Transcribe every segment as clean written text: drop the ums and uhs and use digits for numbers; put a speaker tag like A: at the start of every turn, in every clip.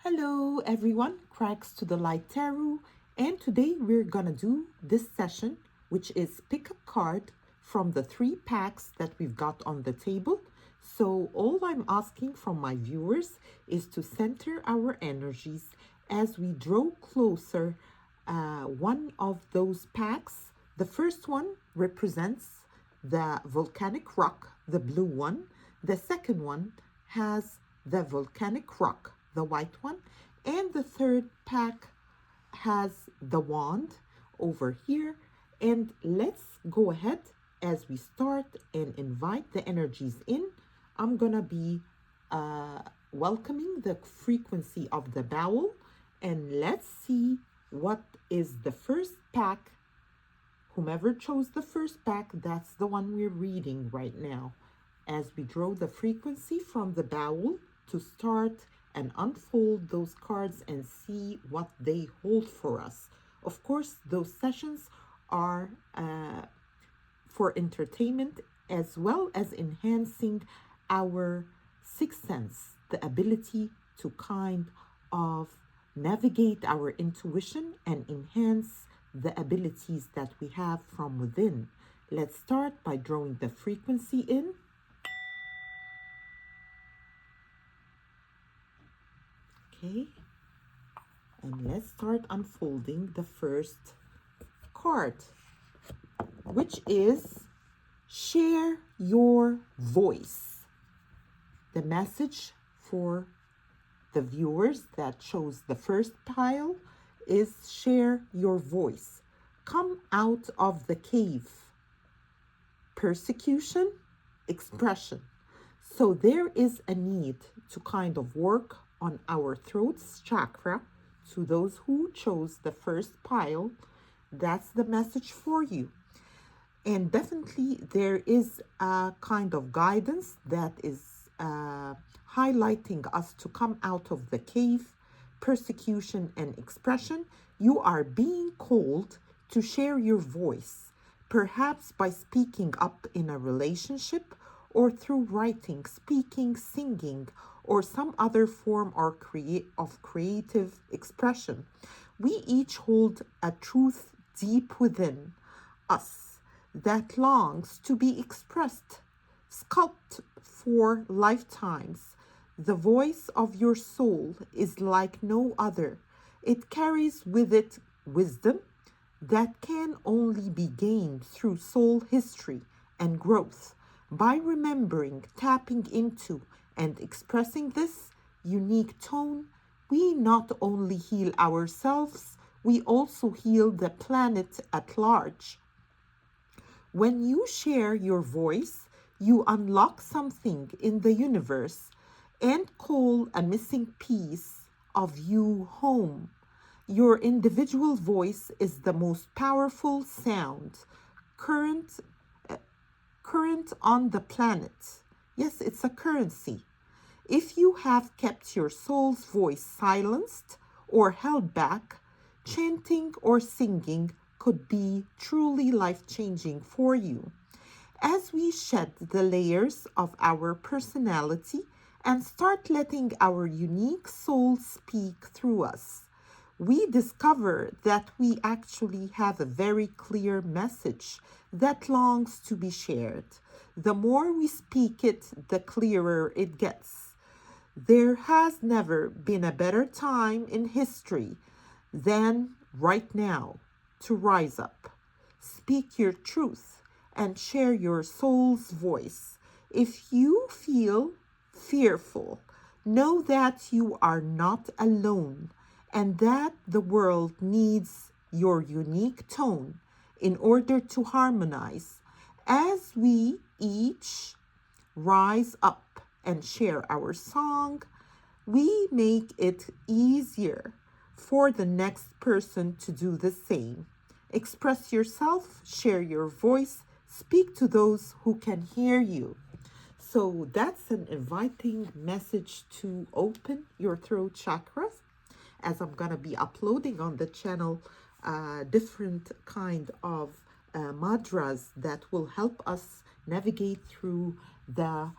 A: Hello everyone, Cracks to the Light Tarot, and today we're gonna do this session, which is pick a card from the 3 packs that we've got on the table. So all I'm asking from my viewers is to center our energies as we draw closer one of those packs. The first one represents the volcanic rock, the blue one. The second one has the volcanic rock, the white one. And the third pack has the wand over here. And let's go ahead as we start and invite the energies in. I'm gonna be welcoming the frequency of the bowel, and let's see what is the first pack. Whomever chose the first pack, that's the one we're reading right now, as we draw the frequency from the bowel to start and unfold those cards and see what they hold for us. Of course, those sessions are for entertainment as well as enhancing our sixth sense, the ability to kind of navigate our intuition and enhance the abilities that we have from within. Let's start by drawing the frequency in. Okay, and let's start unfolding the first card, which is share your voice. The message for the viewers that chose the first pile is share your voice. Come out of the cave. Persecution, expression. So there is a need to kind of work on our throat's chakra. To those who chose the first pile, that's the message for you. And definitely there is a kind of guidance that is highlighting us to come out of the cave, persecution and expression. You are being called to share your voice, perhaps by speaking up in a relationship or through writing, speaking, singing, or some other form or of creative expression. We each hold a truth deep within us that longs to be expressed, sculpted for lifetimes. The voice of your soul is like no other. It carries with it wisdom that can only be gained through soul history and growth. By remembering, tapping into, and expressing this unique tone, we not only heal ourselves, we also heal the planet at large. When you share your voice, you unlock something in the universe and call a missing piece of you home. Your individual voice is the most powerful sound current on the planet. Yes, it's a currency. If you have kept your soul's voice silenced or held back, chanting or singing could be truly life-changing for you. As we shed the layers of our personality and start letting our unique soul speak through us, we discover that we actually have a very clear message that longs to be shared. The more we speak it, the clearer it gets. There has never been a better time in history than right now to rise up. Speak your truth and share your soul's voice. If you feel fearful, know that you are not alone and that the world needs your unique tone in order to harmonize. As we each rise up and share our song, we make it easier for the next person to do the same. Express yourself, share your voice, speak to those who can hear you. So that's an inviting message to open your throat chakras, as I'm gonna be uploading on the channel different kind of mudras that will help us navigate through the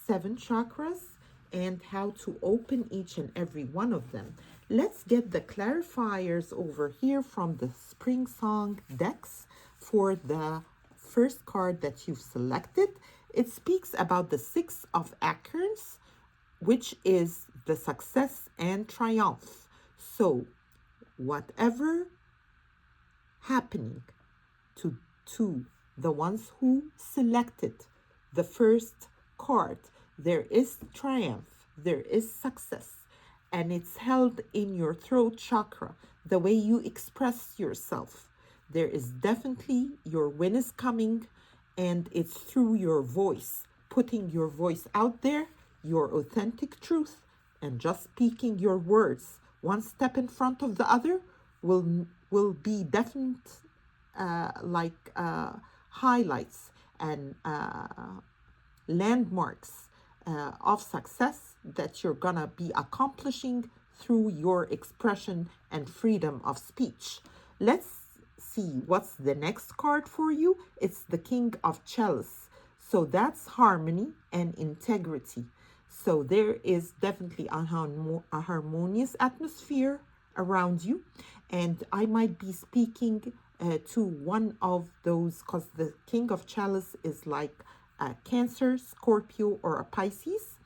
A: 7 chakras and how to open each and every one of them. Let's get the clarifiers over here from the Spring Song decks for the first card that you've selected. It speaks about the Six of Acorns, which is the success and triumph. So, whatever happening to the ones who selected the first card, there is triumph, there is success, and it's held in your throat chakra, the way you express yourself. There is definitely your win is coming, and it's through your voice, putting your voice out there, your authentic truth, and just speaking your words one step in front of the other will be definite highlights and landmarks of success that you're gonna be accomplishing through your expression and freedom of speech. Let's see what's the next card for you. It's the King of Chalice. So that's harmony and integrity. So there is definitely a harmonious atmosphere around you. And I might be speaking to one of those, because the King of Chalice is like a Cancer, Scorpio, or a Pisces.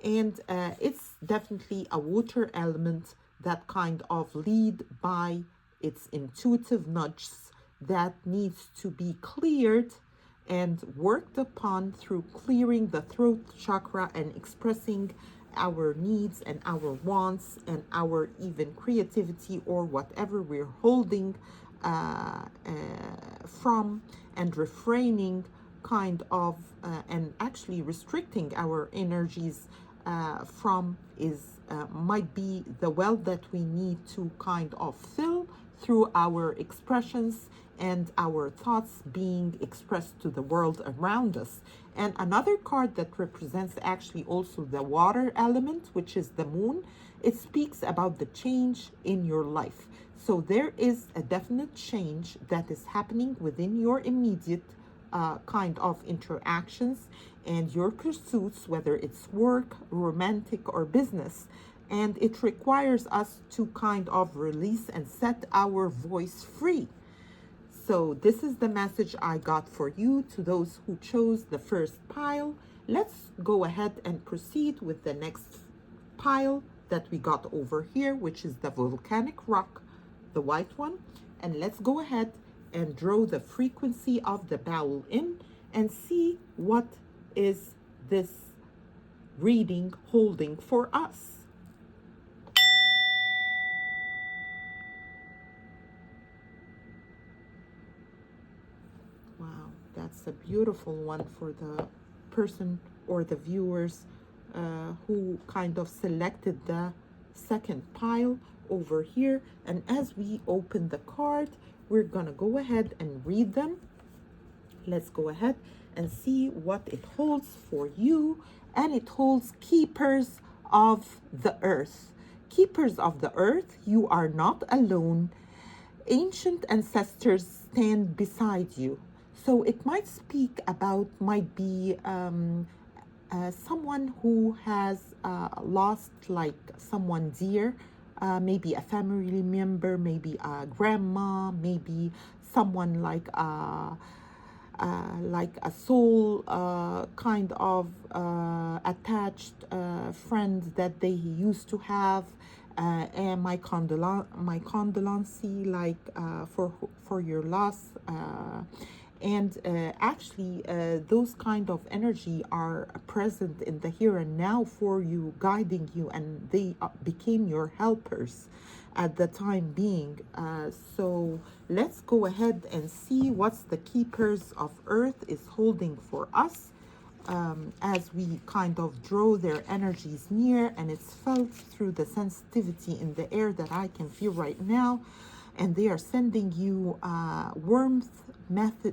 A: And it's definitely a water element that kind of lead by its intuitive nudges that needs to be cleared and worked upon through clearing the throat chakra and expressing our needs and our wants and our even creativity or whatever we're holding from, and refraining kind of and actually restricting our energies from is might be the well that we need to kind of fill through our expressions and our thoughts being expressed to the world around us. And another card that represents actually also the water element, which is the moon, it speaks about the change in your life. So there is a definite change that is happening within your immediate kind of interactions and your pursuits, whether it's work, romantic, or business. And it requires us to kind of release and set our voice free. So this is the message I got for you to those who chose the first pile. Let's go ahead and proceed with the next pile that we got over here, which is the volcanic rock, the white one. And let's go ahead and draw the frequency of the bowel in and see what is this reading holding for us. Wow, that's a beautiful one for the person or the viewers who kind of selected the second pile over here. And as we open the card, we're gonna go ahead and read them. Let's go ahead and see what it holds for you. And it holds keepers of the earth. Keepers of the earth, you are not alone. Ancient ancestors stand beside you. So it might speak about, might be someone who has lost like someone dear, maybe a family member, maybe a grandma, maybe someone like a soul kind of attached friend that they used to have. And my condolences, like for your loss. And actually, those kind of energy are present in the here and now for you, guiding you, and they became your helpers at the time being. So let's go ahead and see what's the keepers of earth is holding for us as we kind of draw their energies near, and it's felt through the sensitivity in the air that I can feel right now. And they are sending you warmth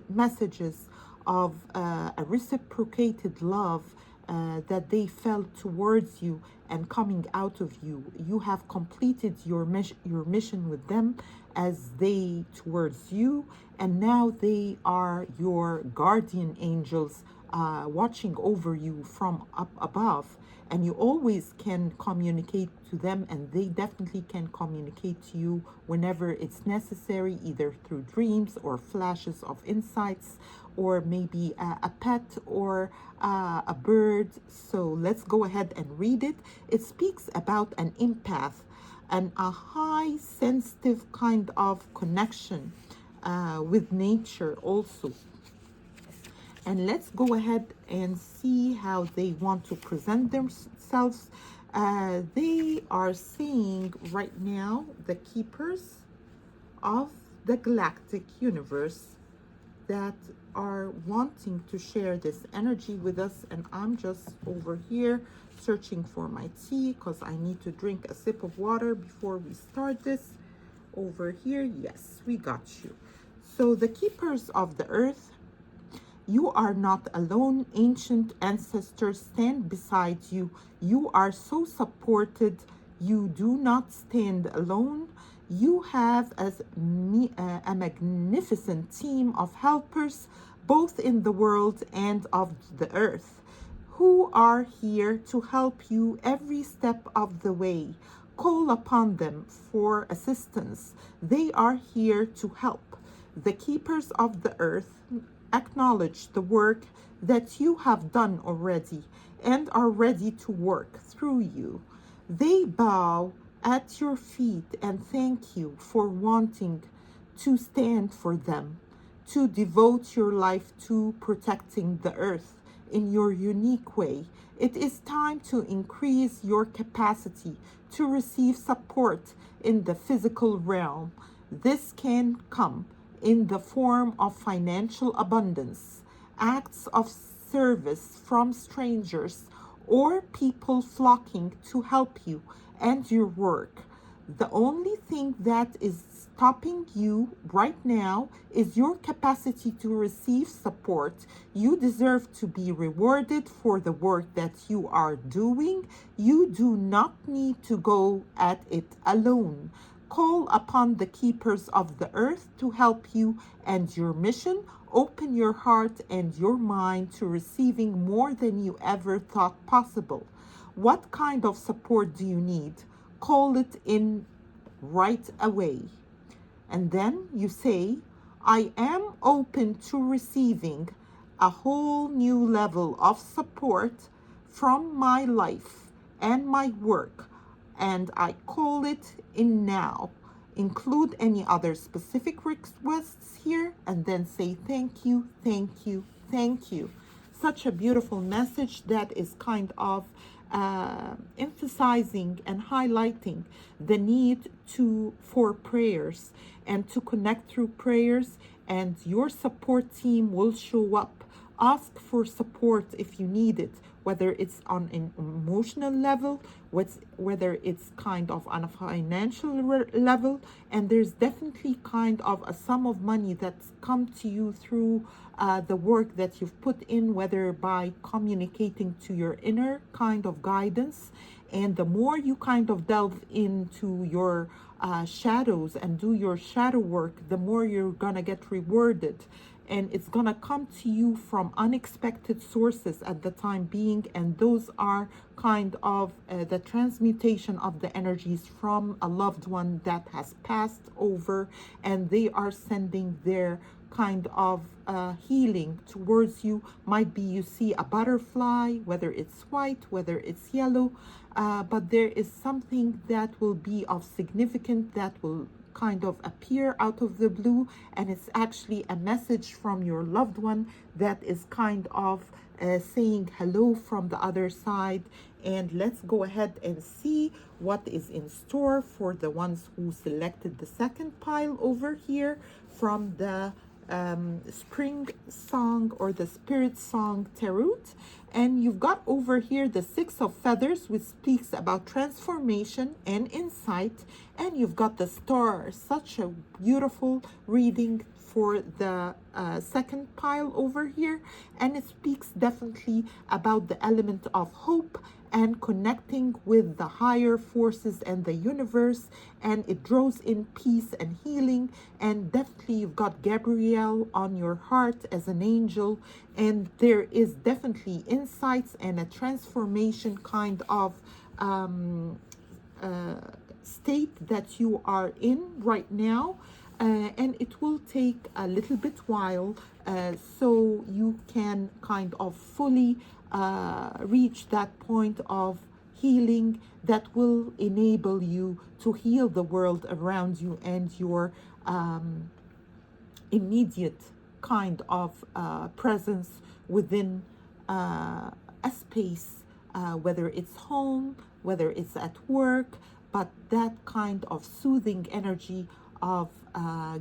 A: messages of a reciprocated love that they felt towards you and coming out of you. You have completed your mission with them as they towards you, and now they are your guardian angels watching over you from up above. and you always can communicate to them, and they definitely can communicate to you whenever it's necessary, either through dreams or flashes of insights, or maybe a pet or a bird. So let's go ahead and read it. It speaks about an empath and a high sensitive kind of connection with nature also. And let's go ahead and see how they want to present themselves. They are saying right now, the keepers of the galactic universe, that are wanting to share this energy with us. And I'm just over here searching for my tea because I need to drink a sip of water before we start this. Over here, yes, we got you. So the keepers of the earth, you are not alone. Ancient ancestors stand beside you. You are so supported. You do not stand alone. You have a magnificent team of helpers, both in the world and of the earth, who are here to help you every step of the way. Call upon them for assistance. They are here to help. The keepers of the earth acknowledge the work that you have done already and are ready to work through you. They bow at your feet and thank you for wanting to stand for them, to devote your life to protecting the earth in your unique way. It is time to increase your capacity to receive support in the physical realm. This can come in the form of financial abundance, acts of service from strangers, or people flocking to help you and your work. The only thing that is stopping you right now is your capacity to receive support. You deserve to be rewarded for the work that you are doing. You do not need to go at it alone. Call upon the keepers of the earth to help you and your mission. Open your heart and your mind to receiving more than you ever thought possible. What kind of support do you need? Call it in right away. And then you say, I am open to receiving a whole new level of support from my life and my work, and I call it in now. Include any other specific requests here, and then say thank you, thank you, thank you. Such a beautiful message that is kind of emphasizing and highlighting the need for prayers and to connect through prayers, and your support team will show up. Ask for support if you need it, whether it's on an emotional level, whether it's kind of on a financial level. And there's definitely kind of a sum of money that's come to you through the work that you've put in, whether by communicating to your inner kind of guidance. And the more you kind of delve into your shadows and do your shadow work, the more you're gonna get rewarded. And it's gonna come to you from unexpected sources at the time being, and those are kind of the transmutation of the energies from a loved one that has passed over, and they are sending their kind of healing towards you. Might be you see a butterfly, whether it's white, whether it's yellow, but there is something that will be of significance that will kind of appear out of the blue, and it's actually a message from your loved one that is kind of saying hello from the other side. And let's go ahead and see what is in store for the ones who selected the second pile over here from the spring song or the spirit song tarot. And you've got over here the Six of Feathers, which speaks about transformation and insight. And you've got the Star, such a beautiful reading for the second pile over here. And it speaks definitely about the element of hope and connecting with the higher forces and the universe, and it draws in peace and healing. And definitely you've got Gabrielle on your heart as an angel, and there is definitely insights and a transformation kind of state that you are in right now, and it will take a little bit while, so you can kind of fully reach that point of healing that will enable you to heal the world around you and your immediate kind of presence within a space, whether it's home, whether it's at work, but that kind of soothing energy of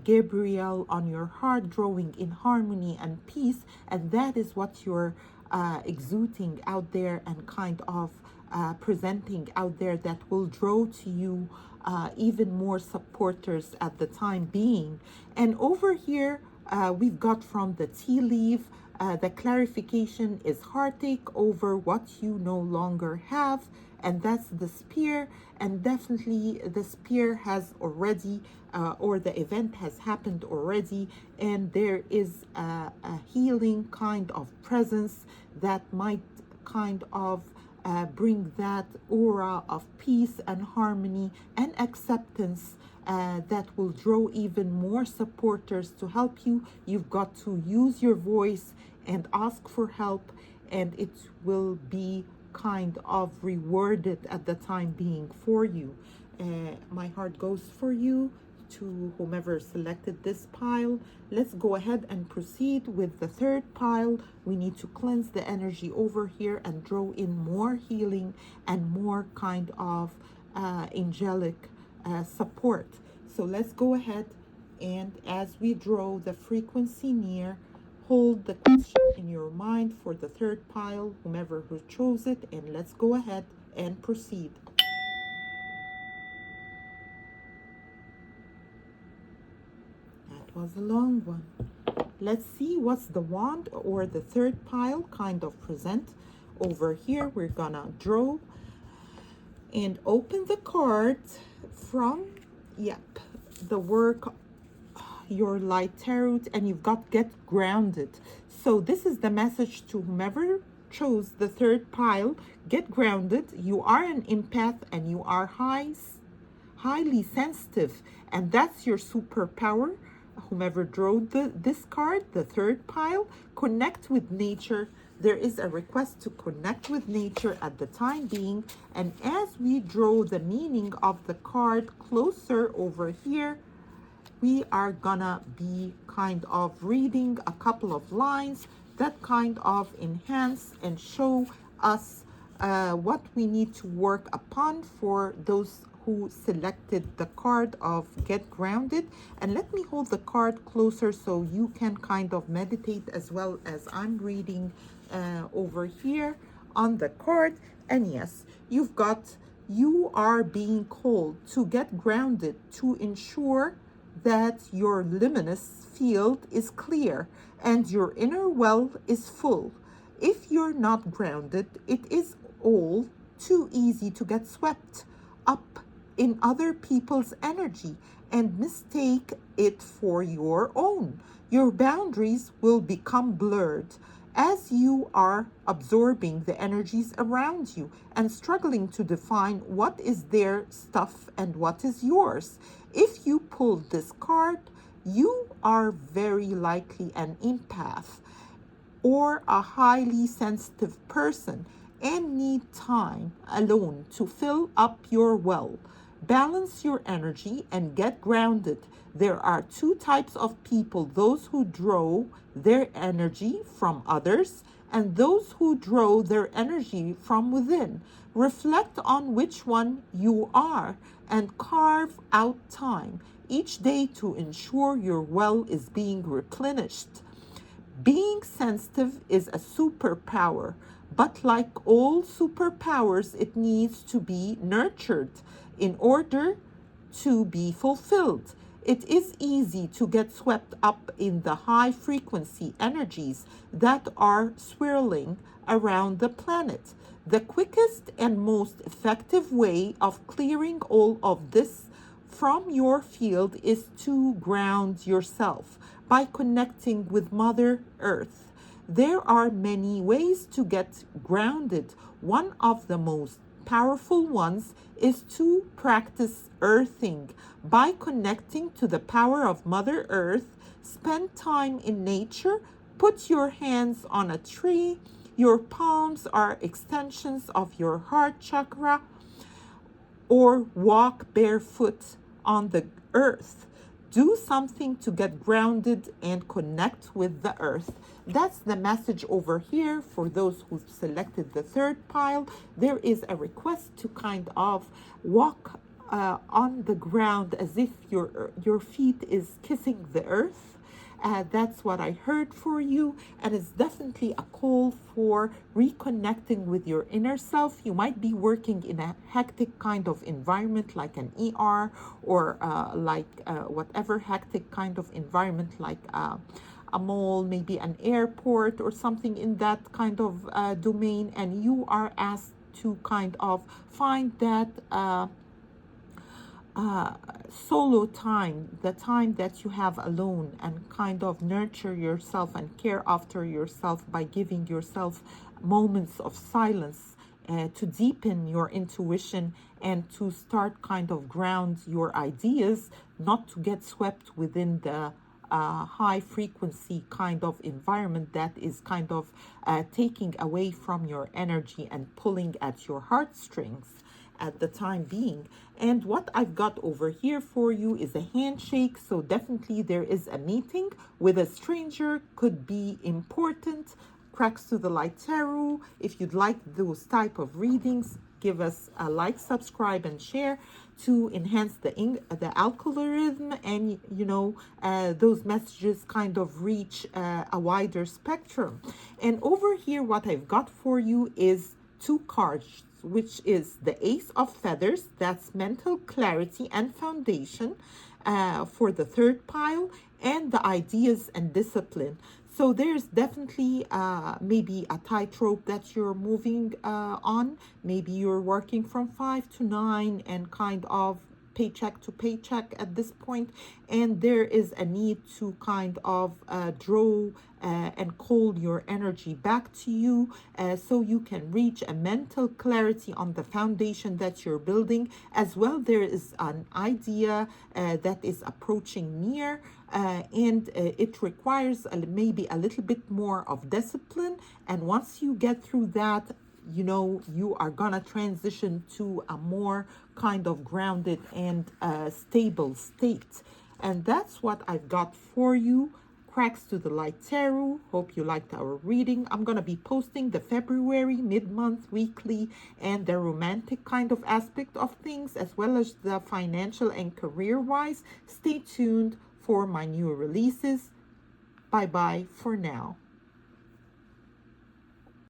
A: Gabriel on your heart, drawing in harmony and peace, and that is what you're exuding out there and kind of presenting out there, that will draw to you even more supporters at the time being. And over here, we've got from the tea leaf, the clarification is heartache over what you no longer have, and that's the spear. And definitely the spear has already, or the event has happened already, and there is a healing kind of presence that might kind of bring that aura of peace and harmony and acceptance, that will draw even more supporters to help you. You've got to use your voice and ask for help, and it will be kind of rewarded at the time being for you. My heart goes for you, to whomever selected this pile. Let's go ahead and proceed with the third pile. We need to cleanse the energy over here and draw in more healing and more kind of angelic support. So let's go ahead, and as we draw the frequency near, hold the question in your mind for the third pile, whomever who chose it, and let's go ahead and proceed. That was a long one. Let's see what's the wand or the third pile kind of present. Over here, we're gonna draw and open the card from, the work, your light tarot, and you've got get grounded. So this is the message to whomever chose the third pile. Get grounded. You are an empath and you are highly sensitive, and that's your superpower. Whomever drew this card, the third pile, connect with nature. There is a request to connect with nature at the time being. And as we draw the meaning of the card closer over here, we are gonna be kind of reading a couple of lines that kind of enhance and show us what we need to work upon for those who selected the card of Get Grounded. And let me hold the card closer so you can kind of meditate as well as I'm reading over here on the card. And yes, you are being called to get grounded, to ensure that your luminous field is clear and your inner well is full. If you're not grounded, it is all too easy to get swept up in other people's energy and mistake it for your own. Your boundaries will become blurred as you are absorbing the energies around you and struggling to define what is their stuff and what is yours. If you pulled this card, you are very likely an empath or a highly sensitive person and need time alone to fill up your well. Balance your energy and get grounded. There are two types of people: those who draw their energy from others and those who draw their energy from within. Reflect on which one you are and carve out time each day to ensure your well is being replenished. Being sensitive is a superpower, but like all superpowers, it needs to be nurtured in order to be fulfilled. It is easy to get swept up in the high frequency energies that are swirling around the planet. The quickest and most effective way of clearing all of this from your field is to ground yourself by connecting with Mother Earth. There are many ways to get grounded. One of the most powerful ones is to practice earthing by connecting to the power of Mother Earth. Spend time in nature, put your hands on a tree. Your palms are extensions of your heart chakra, or walk barefoot on the earth. Do something to get grounded and connect with the earth. That's the message over here for those who selected the third pile. There is a request to kind of walk on the ground as if your feet is kissing the earth. That's what I heard for you, and it's definitely a call for reconnecting with your inner self. You might be working in a hectic kind of environment like an ER, or whatever hectic kind of environment like a mall, maybe an airport or something in that kind of domain, and you are asked to kind of find that solo time, the time that you have alone, and kind of nurture yourself and care after yourself by giving yourself moments of silence to deepen your intuition and to start kind of ground your ideas, not to get swept within the high frequency kind of environment that is kind of taking away from your energy and pulling at your heartstrings at the time being. And what I've got over here for you is a handshake. So definitely there is a meeting with a stranger, could be important. Cracks to the Light Tarot. If you'd like those type of readings, give us a like, subscribe, and share to enhance the algorithm, and those messages kind of reach a wider spectrum. And over here, what I've got for you is two cards, which is the Ace of Feathers. That's mental clarity and foundation for the third pile, and the ideas and discipline. So there's definitely maybe a tightrope that you're moving on. Maybe you're working from 5 to 9 and kind of paycheck to paycheck at this point, and there is a need to kind of draw and call your energy back to you so you can reach a mental clarity on the foundation that you're building. As well, there is an idea that is approaching near, and it requires maybe a little bit more of discipline, and once you get through that, you are gonna transition to a more kind of grounded and stable state. And that's what I've got for you. Cracks to the Light Tarot. Hope you liked our reading. I'm gonna be posting the February mid-month weekly and the romantic kind of aspect of things, as well as the financial and career-wise. Stay tuned for my new releases. Bye-bye for now.